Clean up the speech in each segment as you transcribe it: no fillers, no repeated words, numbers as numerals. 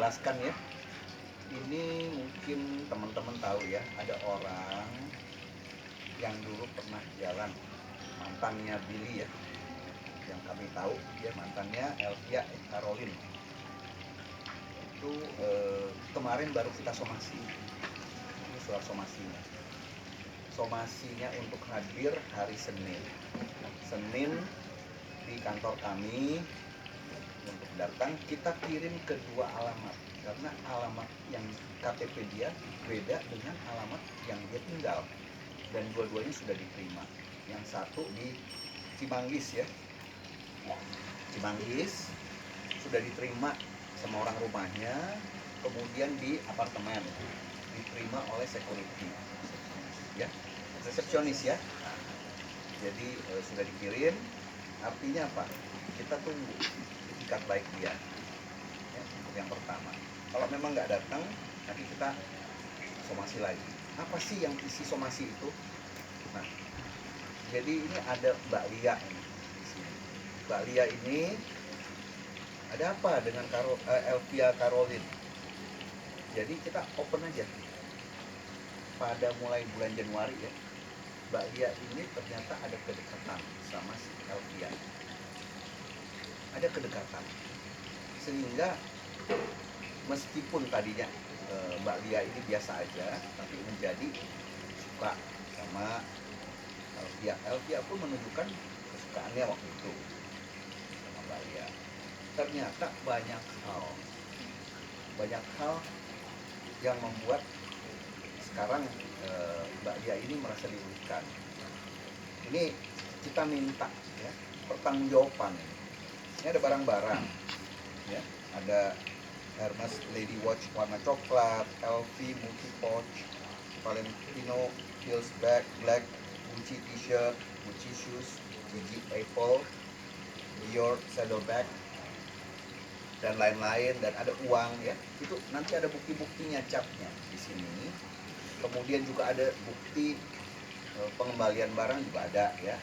jelaskan ya. Ini mungkin teman-teman tahu ya, ada orang yang dulu pernah jalan, mantannya Billy ya, yang kami tahu dia mantannya Elvia Caroline. Itu kemarin baru kita somasi. Ini surat somasinya. Somasinya untuk hadir hari Senin di kantor kami untuk datang. Kita kirim kedua alamat karena alamat yang KTP dia beda dengan alamat yang dia tinggal, dan dua-duanya sudah diterima. Yang satu di Cimanggis ya, Cimanggis sudah diterima sama orang rumahnya, kemudian di apartemen diterima oleh security ya, resepsionis ya. Jadi sudah dikirim. Artinya apa? Kita tunggu itikat baik dia ya, untuk yang pertama. Kalau memang nggak datang, nanti kita somasi lagi. Apa sih yang isi somasi itu? Nah, jadi ini ada Mbak Lia ini di sini. Mbak Lia ini ada apa dengan Elvia Caroline? Jadi kita open aja. Pada mulai bulan Januari ya, Mbak Lia ini ternyata ada kedekatan sama si Elvia. Ada kedekatan. Sehingga meskipun tadinya Mbak Lia ini biasa aja, tapi menjadi suka sama Elvia. Elvia pun menunjukkan kesukaannya waktu itu sama Mbak Lia. Ternyata banyak hal yang membuat sekarang Mbak Lia ini merasa dirugikan. Ini kita minta ya pertanggungjawaban. Ini ada barang-barang ya, ada Hermes Lady Watch warna coklat, LV multi pouch, Valentino Hills bag black, Gucci t-shirt, Gucci shoes, Gigi Apple, Dior saddlebag, dan lain-lain, dan ada uang ya. Itu nanti ada bukti-buktinya, capnya di sini. Kemudian juga ada bukti pengembalian barang juga ada ya.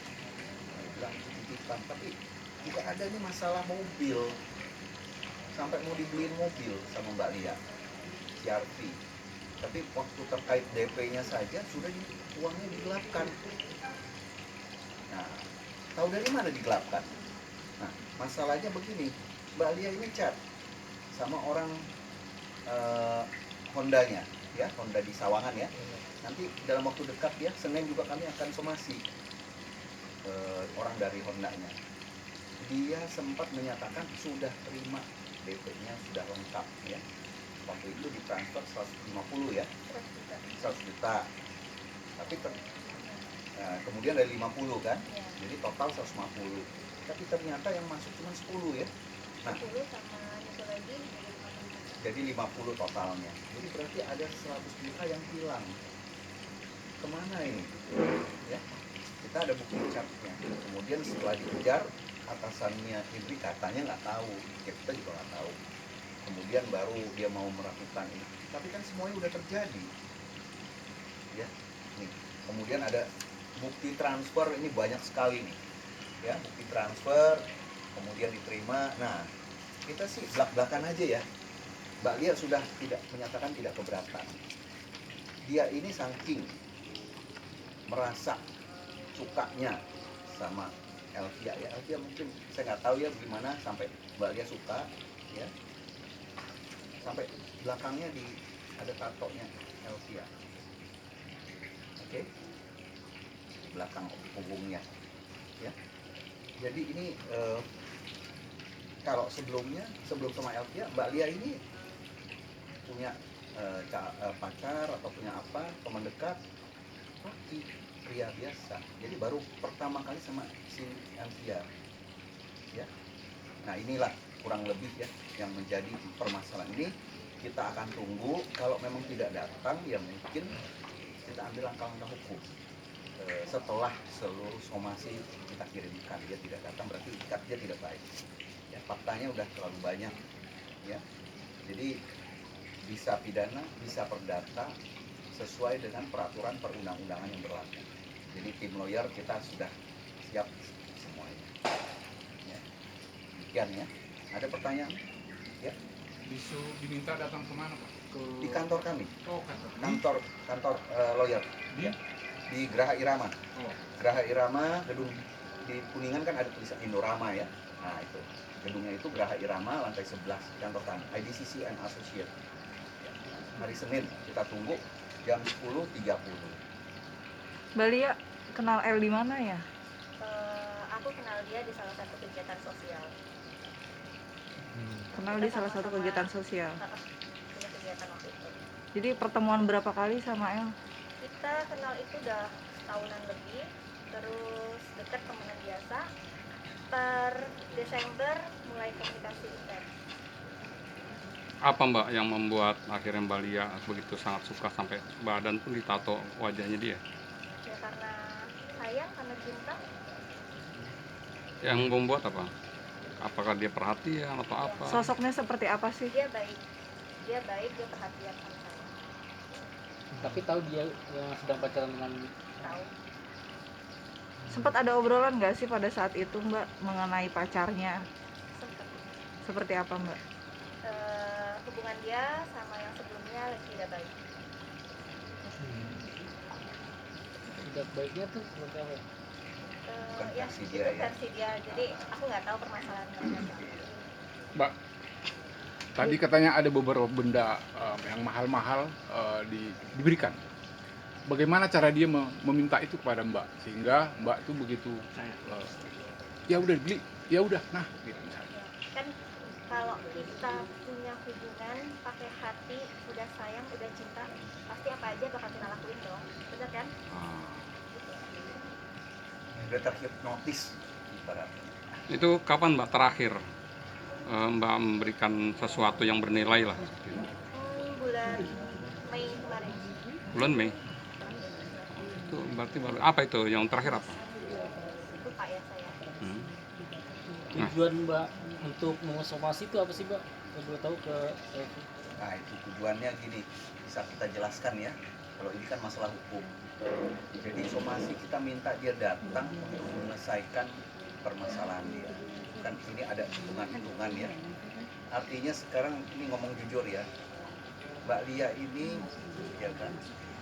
Bilang titipan, tapi juga ada nih masalah mobil. Sampai mau dibeliin mobil sama Mbak Lia, CR-V. Tapi waktu terkait DP-nya saja sudah uangnya digelapkan. Nah, tahu dari mana digelapkan? Nah, masalahnya begini, Mbak Lia ini chat sama orang Hondanya, ya, Honda di Sawangan ya. Nanti dalam waktu dekat ya, Senin juga kami akan somasi orang dari Hondanya. Dia sempat menyatakan sudah terima DP-nya, sudah lengkap ya. Waktu itu ditransfer 150 ya, 100 juta. Tapi kemudian dari 50 kan, ya. Jadi total 150. Tapi ternyata yang masuk cuma 10 ya. Nah, 10 sama itu lagi jadi 50 totalnya. Jadi berarti ada 100 juta yang hilang. Kemana ini? Ya, kita ada bukti capnya. Kemudian setelah dikejar, atasannya Indri katanya nggak tahu, kita juga nggak tahu. Kemudian baru dia mau melakukan ini. Tapi kan semuanya udah terjadi. Ya, nih. Kemudian ada bukti transfer, ini banyak sekali nih. Ya, bukti transfer, kemudian diterima. Nah, kita sih belak-belakan aja ya. Mbak Lia sudah tidak menyatakan tidak keberatan. Dia ini saking merasa sukanya sama Elvia ya. Elvia mungkin saya nggak tahu ya gimana sampai Mbak Lia suka ya. Sampai belakangnya ada tatonya Elvia. Oke. Belakang punggungnya ya. Jadi ini kalau sebelum sama Elvia, Mbak Lia ini punya pacar atau punya apa, teman dekat, tapi pria biasa. Jadi baru pertama kali sama si Elvia ya. Nah, inilah kurang lebih ya yang menjadi permasalahan ini. Kita akan tunggu, kalau memang tidak datang ya mungkin kita ambil langkah-langkah hukum. Setelah seluruh somasi kita kirimkan, dia tidak datang berarti ikat dia tidak baik ya, faktanya udah terlalu banyak ya. Jadi bisa pidana, bisa perdata sesuai dengan peraturan perundang-undangan yang berlaku. Jadi tim lawyer kita sudah siap semuanya ya. Demikian ya. Ada pertanyaan ya? diminta datang kemana Pak? Di kantor kami. Oh, Kantor lawyer. Di? Di Graha Irama. Oh. Graha Irama, gedung di Kuningan kan ada tulisan Indorama ya. Nah itu gedungnya itu Graha Irama lantai 11 kantor kami, IDCC and Associate. Hari Senin kita tunggu jam 10.30. Mbak Lia kenal El di mana ya? Aku kenal dia di salah satu kegiatan sosial. Kenal di salah satu kegiatan sosial. Punya kegiatan waktu itu. Jadi pertemuan berapa kali sama El? Kita kenal itu udah setahunan lebih, terus dekat temenan biasa. Per Desember mulai komunikasi intens. Apa Mbak yang membuat akhirnya Mbak Lia begitu sangat suka sampai badan pun ditato wajahnya dia? Ya karena sayang, karena cinta. Yang membuat apa? Apakah dia perhatian atau apa? Sosoknya seperti apa sih? Dia baik, dia perhatian sama saya. Tapi tahu dia yang sedang pacaran dengan Tahu. Sempat ada obrolan nggak sih pada saat itu Mbak mengenai pacarnya? Sempet. Seperti apa Mbak? Hubungan dia sama yang sebelumnya lagi tidak baik. tidak baiknya tuh seperti apa? Bukan Ya, versi itu dia, ya. versi dia. Jadi aku nggak tahu permasalahan mereka. Mbak, tadi katanya ada beberapa benda yang mahal-mahal diberikan. Bagaimana cara dia meminta itu kepada Mbak sehingga Mbak itu begitu ya udah beli, ya udah, nah gitu misalnya. Kan kalau kita punya hubungan pakai hati, udah sayang, udah cinta, pasti apa aja bakal kita lakuin dong, bener kan? Udah terhipnotis ibaratnya. Itu kapan Mbak terakhir Mbak memberikan sesuatu yang bernilai lah? Bulan Mei kemarin. Bulan Mei. Itu berarti baru apa itu yang terakhir apa? Lupa ya saya. Tujuan Mbak untuk mengonsumasi itu apa sih Mbak? Saya boleh tahu ke Nah itu tujuannya gini, bisa kita jelaskan ya. Kalau ini kan masalah hukum. Jadi somasi kita minta dia datang untuk menyelesaikan permasalahan dia. Kan ini ada hitungan-hitungan ya. Artinya sekarang ini ngomong jujur ya, Mbak Lia ini ya kan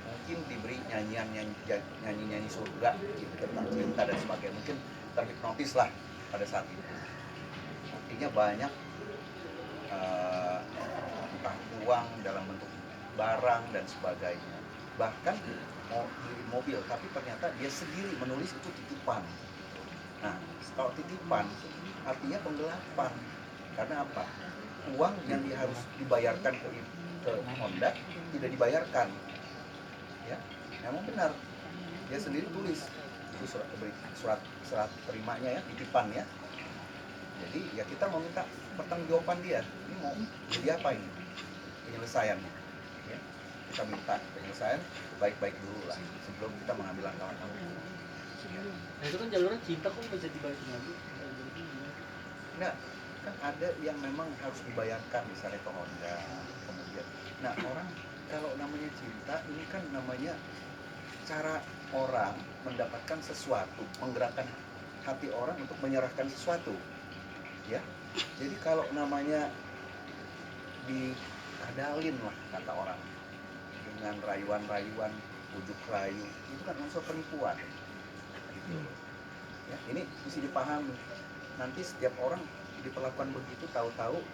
mungkin diberi nyanyi surga gitu, tentang cinta dan sebagainya, mungkin terhipnotis lah pada saat itu. Artinya banyak entah uang dalam bentuk barang dan sebagainya, bahkan mau beli mobil tapi ternyata dia sendiri menulis itu titipan. Nah kalau titipan artinya penggelapan, karena apa? Uang yang harus dibayarkan ke Honda tidak dibayarkan, ya memang benar dia sendiri tulis itu surat terimanya ya, titipan ya. Jadi ya kita mau minta pertanggungjawaban dia, ini mau jadi apa ini penyelesaiannya ya. Kita minta penyelesaian baik-baik dulu lah sebelum kita mengambil langkah-langkah. Nah itu kan jalurnya cinta kok bisa dibalikin lagi? Enggak, kan ada yang memang harus dibayarkan misalnya ke Honda kemudian. Nah orang kalau namanya cinta ini kan namanya cara orang mendapatkan sesuatu, menggerakkan hati orang untuk menyerahkan sesuatu ya. Jadi kalau namanya dikadalin lah kata orang dengan rayuan-rayuan, bujuk rayu, itu kan unsur penipuan gitu. Ya, ini mesti dipahami. Nanti setiap orang diperlakukan begitu, tahu-tahu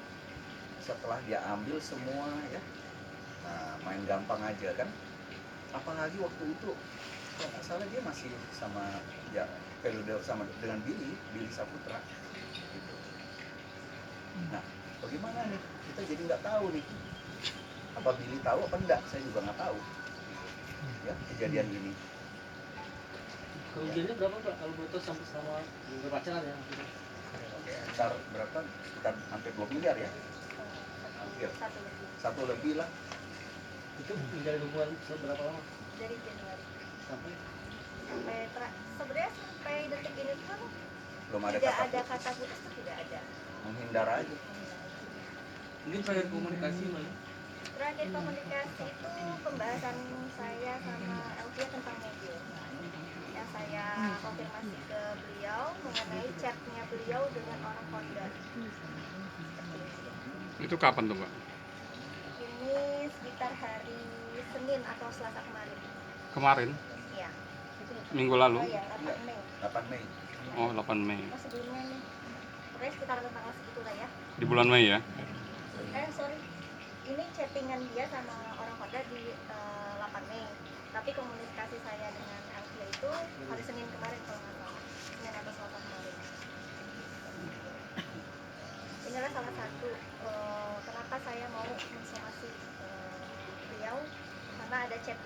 setelah dia ambil semua ya, nah main gampang aja kan. Apalagi waktu itu kalau nggak salah dia masih sama ya periode sama dengan Billy Saputra gitu. Nah bagaimana nih, kita jadi nggak tahu nih apa Billy tahu apa enggak, saya juga nggak tahu ya kejadian ini. Kerugiannya berapa Pak kalau betul sampai sama berpacaran ya? Sekitar berapa? Sekitar hampir 2 miliar ya, hampir satu lebih lah. Itu menjalin hubungan seberapa lama? Dari Januari Sampai sebenarnya sampai detik ini pun Belum ada tidak kata ada putus. kata putus, tuh tidak ada. Menghindar aja. mungkin terakhir komunikasi Mbak? Terakhir komunikasi itu pembahasan saya sama Elvia tentang mobil. Yang saya konfirmasi ke beliau mengenai chatnya beliau dengan orang Honda. Itu kapan tuh Mbak? ini sekitar hari Senin atau Selasa kemarin. Kemarin, Iya. minggu lalu. Oh ya, 8 Mei. 8 Mei. Oh, 8 Mei. Oh, sebelumnya nih. Pokoknya sekitar tanggal segitu lah ya. Di bulan Mei ya. Sorry. Ini chattingan dia sama orang Hoda di 8 Mei. Tapi komunikasi saya dengan Elvia itu hari Senin kemarin kalau nggak salah. Senin atau Selasa kemarin.